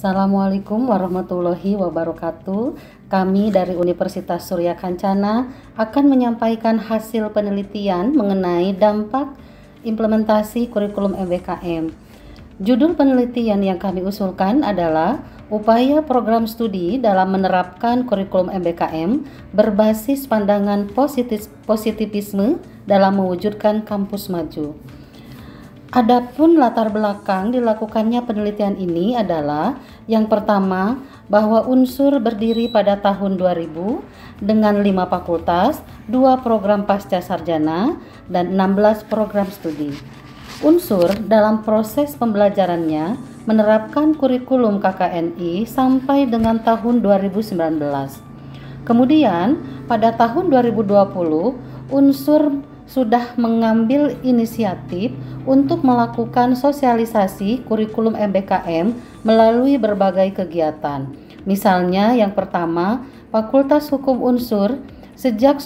Assalamualaikum warahmatullahi wabarakatuh. Kami dari Universitas Surya Kencana akan menyampaikan hasil penelitian mengenai dampak implementasi kurikulum MBKM. Judul penelitian yang kami usulkan adalah upaya program studi dalam menerapkan kurikulum MBKM berbasis pandangan positivisme dalam mewujudkan kampus maju. Adapun latar belakang dilakukannya penelitian ini adalah yang pertama, bahwa Unsur berdiri pada tahun 2000 dengan 5 fakultas, 2 program pasca sarjana, dan 16 program studi. Unsur dalam proses pembelajarannya menerapkan kurikulum KKNI sampai dengan tahun 2019. Kemudian pada tahun 2020, Unsur sudah mengambil inisiatif untuk melakukan sosialisasi kurikulum MBKM melalui berbagai kegiatan. Misalnya yang pertama, Fakultas Hukum Unsur sejak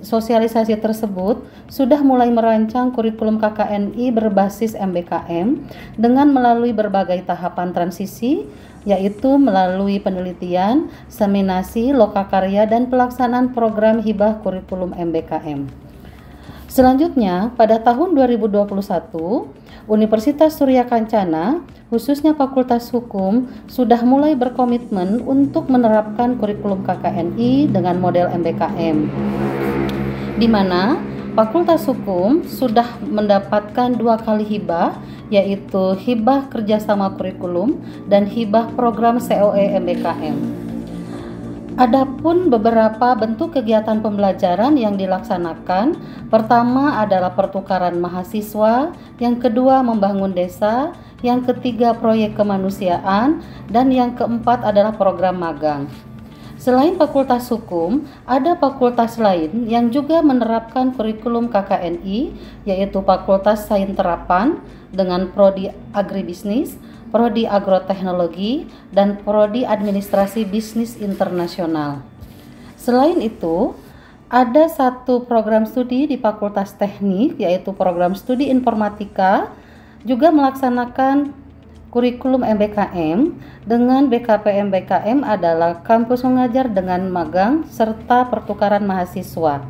sosialisasi tersebut sudah mulai merancang kurikulum KKNI berbasis MBKM dengan melalui berbagai tahapan transisi, yaitu melalui penelitian, seminasi, lokakarya, dan pelaksanaan program hibah kurikulum MBKM. Selanjutnya, pada tahun 2021, Universitas Surya Kencana, khususnya Fakultas Hukum, sudah mulai berkomitmen untuk menerapkan kurikulum KKNI dengan model MBKM, di mana Fakultas Hukum sudah mendapatkan 2 kali hibah, yaitu hibah kerjasama kurikulum dan hibah program COE MBKM. Adapun beberapa bentuk kegiatan pembelajaran yang dilaksanakan, pertama adalah pertukaran mahasiswa, yang kedua membangun desa, yang ketiga proyek kemanusiaan, dan yang keempat adalah program magang. Selain Fakultas Hukum, ada fakultas lain yang juga menerapkan kurikulum KKNI, yaitu Fakultas Sains Terapan dengan prodi Agribisnis, prodi Agroteknologi, dan prodi Administrasi Bisnis Internasional. Selain itu, ada 1 program studi di Fakultas Teknik, yaitu program studi Informatika, juga melaksanakan kurikulum MBKM dengan BKP MBKM adalah kampus mengajar dengan magang serta pertukaran mahasiswa.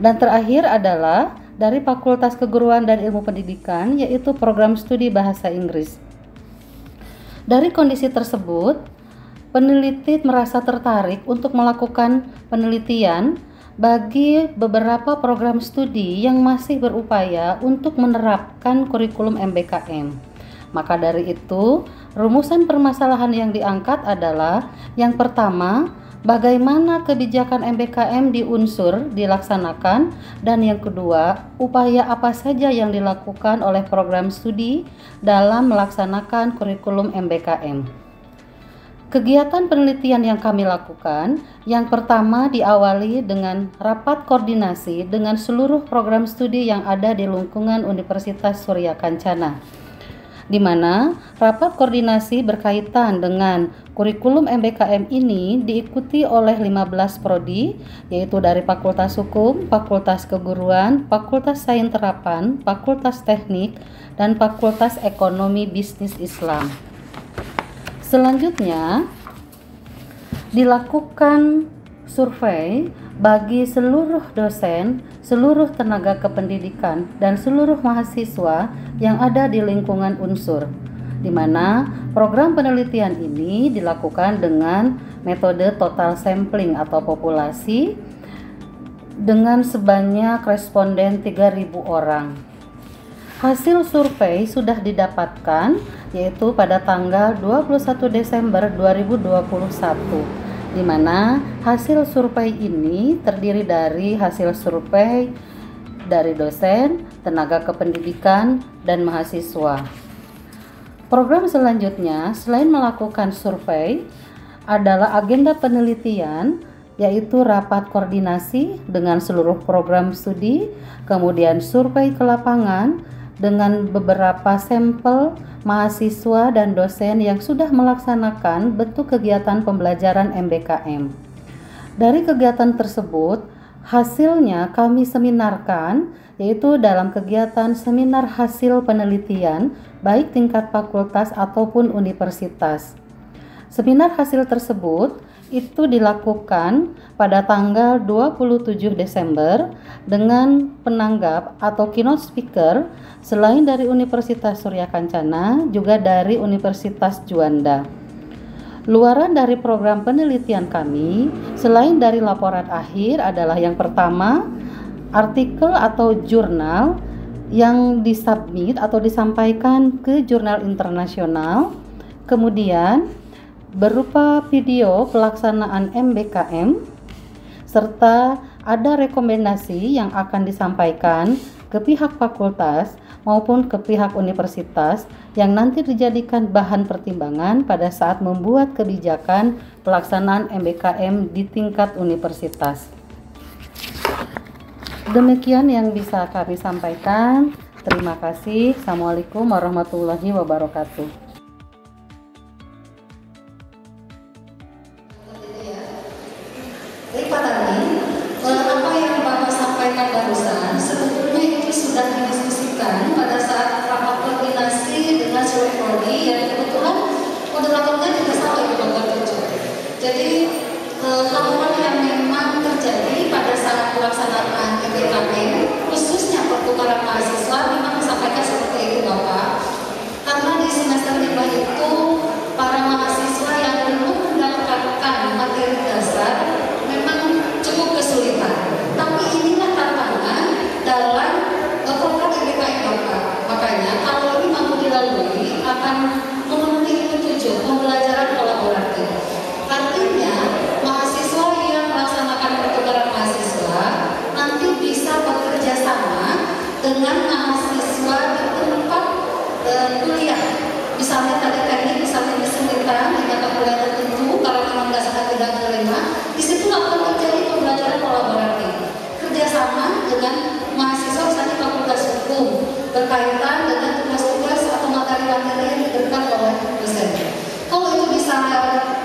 Dan terakhir adalah dari Fakultas Keguruan dan Ilmu Pendidikan, yaitu program studi Bahasa Inggris. Dari kondisi tersebut, peneliti merasa tertarik untuk melakukan penelitian bagi beberapa program studi yang masih berupaya untuk menerapkan kurikulum MBKM. Maka dari itu, rumusan permasalahan yang diangkat adalah yang pertama, bagaimana kebijakan MBKM di Unsur dilaksanakan, dan yang kedua, upaya apa saja yang dilakukan oleh program studi dalam melaksanakan kurikulum MBKM. Kegiatan penelitian yang kami lakukan, yang pertama diawali dengan rapat koordinasi dengan seluruh program studi yang ada di lingkungan Universitas Surya Kencana, di mana rapat koordinasi berkaitan dengan kurikulum MBKM ini diikuti oleh 15 prodi, yaitu dari Fakultas Hukum, Fakultas Keguruan, Fakultas Sains Terapan, Fakultas Teknik, dan Fakultas Ekonomi Bisnis Islam. Selanjutnya, dilakukan survei bagi seluruh dosen, seluruh tenaga kependidikan, dan seluruh mahasiswa yang ada di lingkungan Unsur, di mana program penelitian ini dilakukan dengan metode total sampling atau populasi dengan sebanyak responden 3.000 orang. Hasil survei sudah didapatkan yaitu pada tanggal 21 Desember 2021, di mana hasil survei ini terdiri dari hasil survei dari dosen, tenaga kependidikan, dan mahasiswa. Program selanjutnya selain melakukan survei adalah agenda penelitian, yaitu rapat koordinasi dengan seluruh program studi, kemudian survei ke lapangan dengan beberapa sampel mahasiswa dan dosen yang sudah melaksanakan bentuk kegiatan pembelajaran MBKM. Dari kegiatan tersebut, hasilnya kami seminarkan, yaitu dalam kegiatan seminar hasil penelitian baik tingkat fakultas ataupun universitas. Seminar hasil tersebut itu dilakukan pada tanggal 27 Desember dengan penanggap atau keynote speaker selain dari Universitas Surya Kencana juga dari Universitas Juanda. Luaran dari program penelitian kami selain dari laporan akhir adalah yang pertama, artikel atau jurnal yang disubmit atau disampaikan ke jurnal internasional, kemudian berupa video pelaksanaan MBKM, serta ada rekomendasi yang akan disampaikan ke pihak fakultas maupun ke pihak universitas yang nanti dijadikan bahan pertimbangan pada saat membuat kebijakan pelaksanaan MBKM di tingkat universitas. Demikian yang bisa kami sampaikan. Terima kasih. Assalamualaikum warahmatullahi wabarakatuh. Baik Pak Tani, apa yang Bapak sampaikan barusan sebetulnya itu sudah didiskusikan pada saat rapat koordinasi dengan seluruh prodi yang kebetulan moderatornya juga sama Ibu Dr. Tujuh. Jadi hal-hal yang memang terjadi pada saat pelaksanaan MBKM khususnya pertukaran mahasiswa memang disampaikan seperti itu Bapak. Karena di semester 5 itu para mahasiswa yang belum mendapatkan materi dasar cukup kesulitan, tapi inilah tantangan dalam program MBKM Bapak. Makanya kalau ini mampu dilalui akan memenuhi tujuan pembelajaran kolaboratif. Artinya mahasiswa yang melaksanakan pertukaran mahasiswa nanti bisa bekerja sama dengan mahasiswa di tempat kuliah. Misalnya tadi teknik, misalnya kesulitan di mata kuliah tertentu, kalau memang dasarnya tidak menerima, di situ akan terjadi pembelajaran kolaboratif, kerjasama dengan mahasiswa misalnya fakultas hukum berkaitan dengan tugas-tugas atau materi-materi yang diberikan oleh dosen. Kalau itu bisa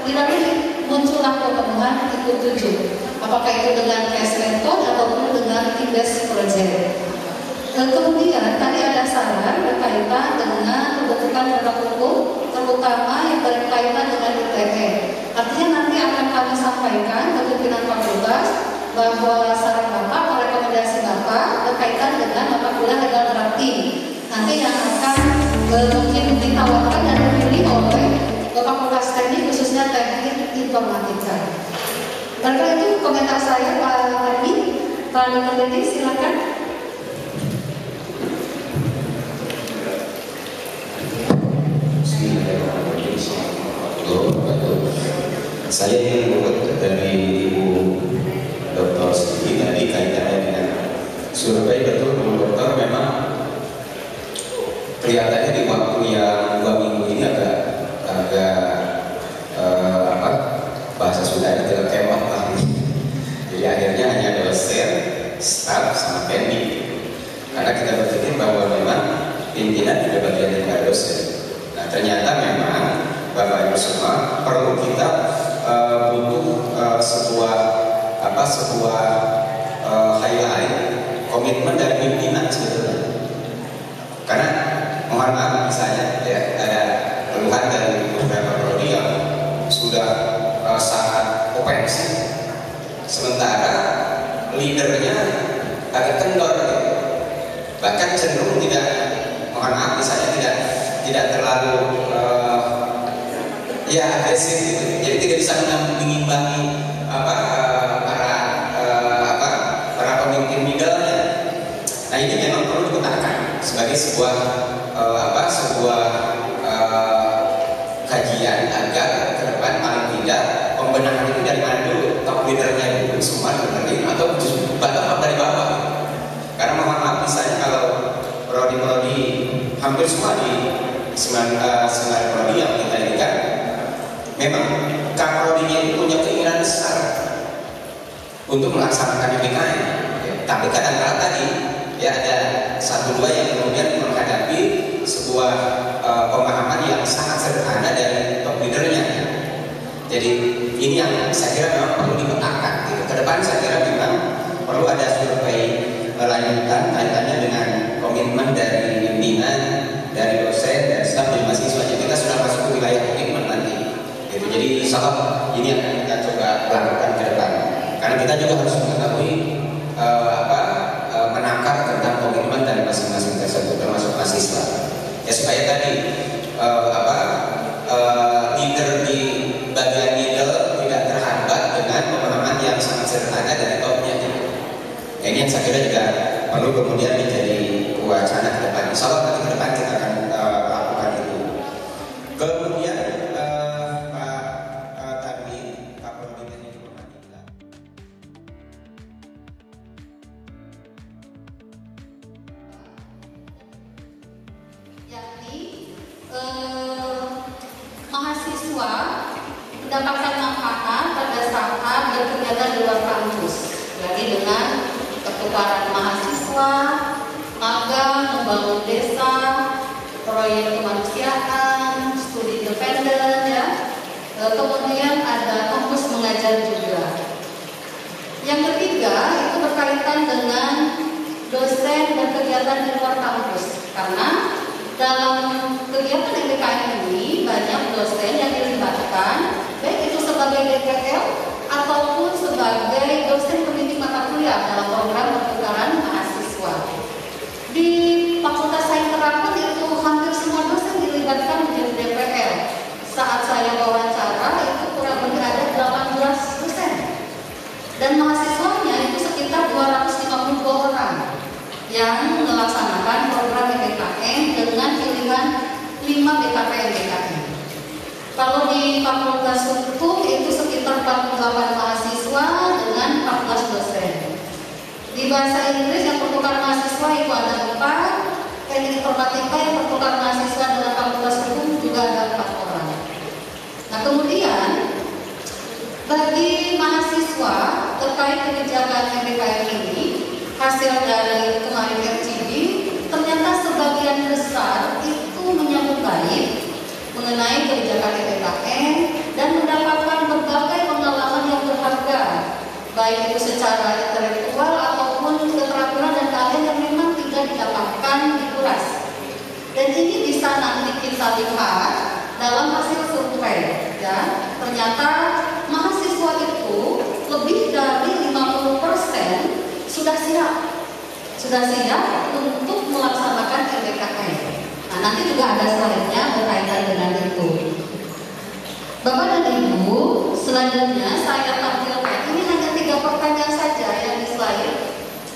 dilalui, muncullah pertemuan ikut tujuh, apakah itu dengan case method ataupun dengan team-based project. Kemudian tadi ada saran berkaitan dengan pembentukan produk hukum, terutama yang berkaitan dengan ITE. Artinya nanti akan kami sampaikan ke pimpinan fakultas bahwa saran Bapak, rekomendasi Bapak berkaitan dengan mata kuliah legal drafting. Nanti yang akan mungkin ditawarkan dan dipilih oleh fakultas teknik khususnya teknik informatika. Karena itu komentar saya Pak Tani, Pak Dr. silakan. Saya ingin menurut dari Ibu Dr. Siti tadi kaitannya dengan survei, betul Bu Dokter, memang kelihatannya di waktu yang 2 minggu ini agak bahasa Sundanya tidak kemah lah. Jadi akhirnya hanya dosen, staff, sama pendik. Karena kita berpikir bahwa memang pimpinan juga bagian dari dosen. Nah ternyata memang Bapak Ibu semua perlu kita butuh sebuah highlight komitmen dari pimpinan sebetulnya. Karena mohon maaf misalnya ya ada keluhan dari beberapa prodi yang sudah sangat ofensif, sementara leadernya agak kendor, bahkan cenderung tidak, mohon maaf misalnya tidak terlalu agresif gitu. Jadi tidak bisa mengimbangi para pemimpin middle-nya. Nah ini memang perlu dipetakan sebagai sebuah kajian agar ke depan paling tidak pembenahan itu dari mana dulu, top leader-nya dulu semua benerin atau bottom up dari bawah. Karena mohon maaf misalnya kalau prodi-prodi hampir semua di 9 prodi yang kita ini kan memang kaprodinya itu punya keinginan besar untuk melaksanakan MBKM, tapi kadang-kadang tadi ya ada 1-2 yang kemudian menghadapi sebuah pemahaman yang sangat sederhana dari top leadernya. Jadi ini yang saya kira memang perlu dipetakan gitu. Ke depan saya kira memang perlu ada survei lanjutan kaitannya dengan komitmen dari pimpinan, dari dosen, dan staf dan mahasiswa. Kita sudah masuk ke wilayah komitmen nanti. Gitu. Jadi insya Allah ini akan kita coba lakukan ke depan. Karena kita juga harus mengetahui menangkap tentang komitmen dari masing-masing tersebut, termasuk mahasiswa. Ya supaya tadi leader di bagian middle tidak terhambat dengan pemahaman yang sangat sederhana dari topnya. Ya, ini yang saya kira juga perlu kemudian menjadi wacana ke depan. Insya Allah nanti ke depan kita akan lakukan itu. Kemudian Pak tadi Pak Proditen Informatika. Yakni mahasiswa mendapatkan manfaat pada saat berkegiatan di luar kampus, jadi dengan pertukaran mahasiswa, magang, membangun desa, proyek kemanusiaan, studi independen, ya. Kemudian ada kampus mengajar juga. Yang ketiga itu berkaitan dengan dosen dan kegiatan di luar kampus, karena dalam kegiatan MBKM ini banyak dosen yang dilibatkan, baik itu sebagai DPL ataupun sebagai dosen pembimbing mata kuliah dalam program pertukaran mahasiswa. Di Fakultas Sains Terapan itu hampir semua dosen dilibatkan menjadi DPL. Saat saya wawancara itu kurang lebih ada 18 dosen dan mahasiswanya itu sekitar 252 orang yang melaksanakan program MBKM dengan pilihan 5 BKPM. Kalau di Fakultas Hukum itu sekitar 48 mahasiswa dengan 14 dosen. Di bahasa Inggris yang pertukaran mahasiswa itu ada 4, teknik informatika yang pertukaran mahasiswa dalam Fakultas Hukum juga ada 4 orang. Nah kemudian bagi mahasiswa terkait kebijakan MBKM ini, hasil dari kemarin FGD ternyata sebagian besar itu menyambut baik mengenai kebijakan MBKM dan mendapatkan berbagai pengalaman yang berharga, baik itu secara intelektual ataupun keterampilan dan keahlian yang memang tidak didapatkan di kelas. Dan ini bisa nanti kita lihat dalam hasil survei, ya. Ternyata mahasiswa itu lebih dari 50% sudah siap untuk melaksanakan MBKM. Nah, nanti juga ada slide-nya berkaitan dengan itu. Bapak dan Ibu, selanjutnya saya tampilkan, ini hanya 3 pertanyaan saja yang di slide.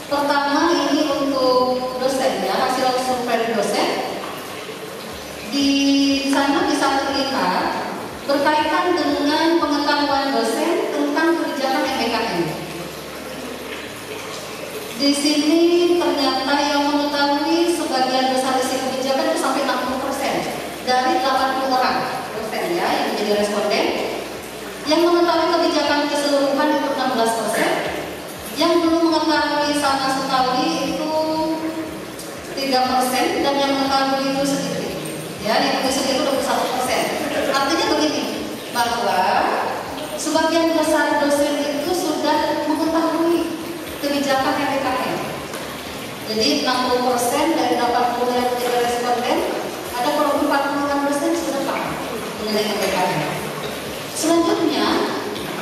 Pertama ini untuk dosen, ya, hasil survei dosen. Di sana bisa terlihat berkaitan dengan pengetahuan dosen tentang kebijakan MBKM. Di sini ternyata yang mengetahui sebagian besar isi kebijakan itu sampai 60% dari 80 orang dosen, ya, yang menjadi responden. Yang mengetahui kebijakan keseluruhan itu 16%, yang belum mengetahui sama sekali itu 3%, dan yang mengetahui itu sedikit, ya, yang mengetahui sedikit itu 21%. Artinya begini, bahwa sebagian besar dosen itu sudah mengetahui kebijakan MBKM. Jadi 60% dari 80 yang menjadi responden, ada kurang lebih 40 dosen sudah paham mengenai MBKM. Selanjutnya,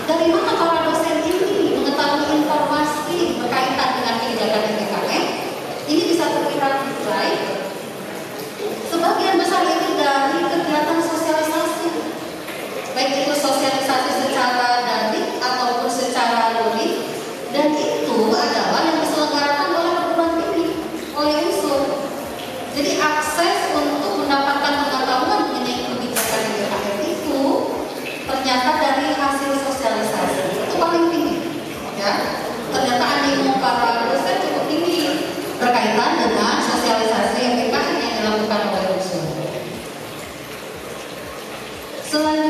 dari mana para dosen ini mengetahui informasi berkaitan dengan kebijakan MBKM? Ini bisa terlihat baik. Sebagian besar itu dari kegiatan sosialisasi, baik itu sosialisasi secara daring ataupun secara luring. Dan itu adalah yang diselenggarakan oleh perguruan tinggi, oleh unsur. Jadi akses untuk mendapatkan pengetahuan mengenai kebijakan MBKM itu ternyata dari hasil sosialisasi itu paling tinggi, ya. Ternyata animo para dosen cukup tinggi berkaitan dengan sosialisasi MBKM yang dilakukan oleh unsur. Selanjutnya